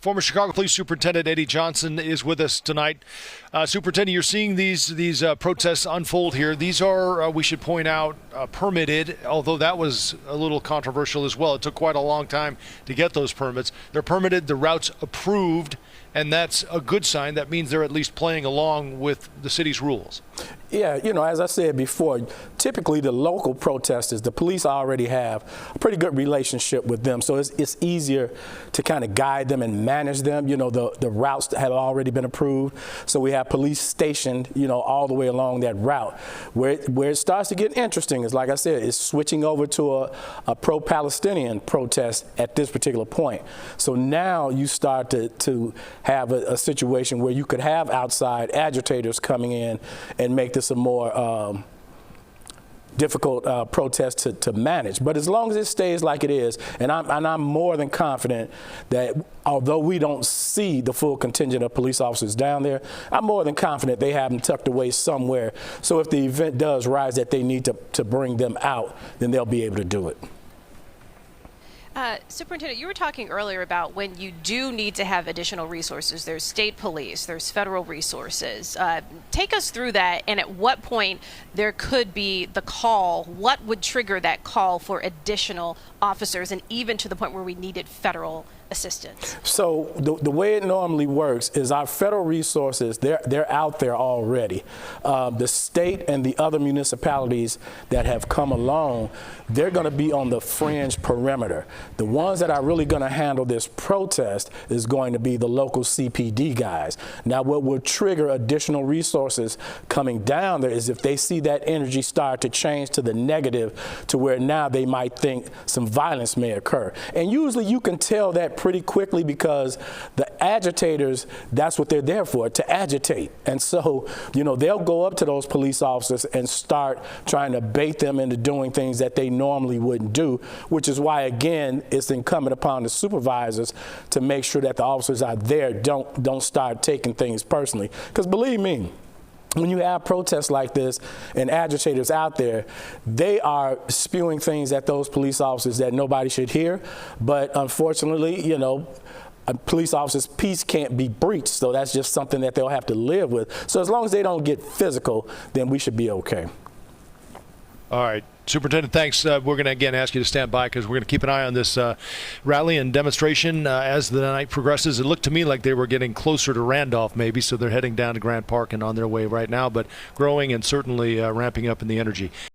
Former Chicago Police Superintendent Eddie Johnson is with us tonight. Superintendent, you're seeing these protests unfold here. These are, we should point out, permitted, although that was a little controversial as well. It took quite a long time to get those permits. They're permitted, the routes approved, and that's a good sign. That means they're at least playing along with the city's rules. Yeah, as I said before, typically the local protesters, the police already have a pretty good relationship with them, so it's easier to kind of guide them and manage them. The routes have already been approved, so we have police stationed, all the way along that route. Where it starts to get interesting is, like I said, it's switching over to a pro-Palestinian protest at this particular point. So now you start to have a situation where you could have outside agitators coming in and make this a more difficult protest to manage. But as long as it stays like it is, and I'm more than confident that although we don't see the full contingent of police officers down there, I'm more than confident they have them tucked away somewhere. So if the event does rise that they need to bring them out, then they'll be able to do it. Superintendent, you were talking earlier about when you do need to have additional resources. There's state police, there's federal resources. Take us through that, and at what point there could be the call. What would trigger that call for additional officers, and even to the point where we needed federal assistance? So the way it normally works is our federal resources, they're out there already. The state and the other municipalities that have come along, they're going to be on the fringe perimeter. The ones that are really going to handle this protest is going to be the local CPD guys. Now, what will trigger additional resources coming down there is if they see that energy start to change to the negative, to where now they might think some violence may occur. And usually you can tell that pretty quickly, because the agitators, that's what they're there for, to agitate. And so, they'll go up to those police officers and start trying to bait them into doing things that they normally wouldn't do, which is why, again, it's incumbent upon the supervisors to make sure that the officers out there don't start taking things personally. Because believe me, when you have protests like this and agitators out there, they are spewing things at those police officers that nobody should hear. But unfortunately, a police officer's peace can't be breached, so that's just something that they'll have to live with. So as long as they don't get physical, then we should be okay. All right. Superintendent, thanks. We're going to again ask you to stand by, because we're going to keep an eye on this rally and demonstration as the night progresses. It looked to me like they were getting closer to Randolph, maybe, so they're heading down to Grant Park and on their way right now, but growing and certainly ramping up in the energy.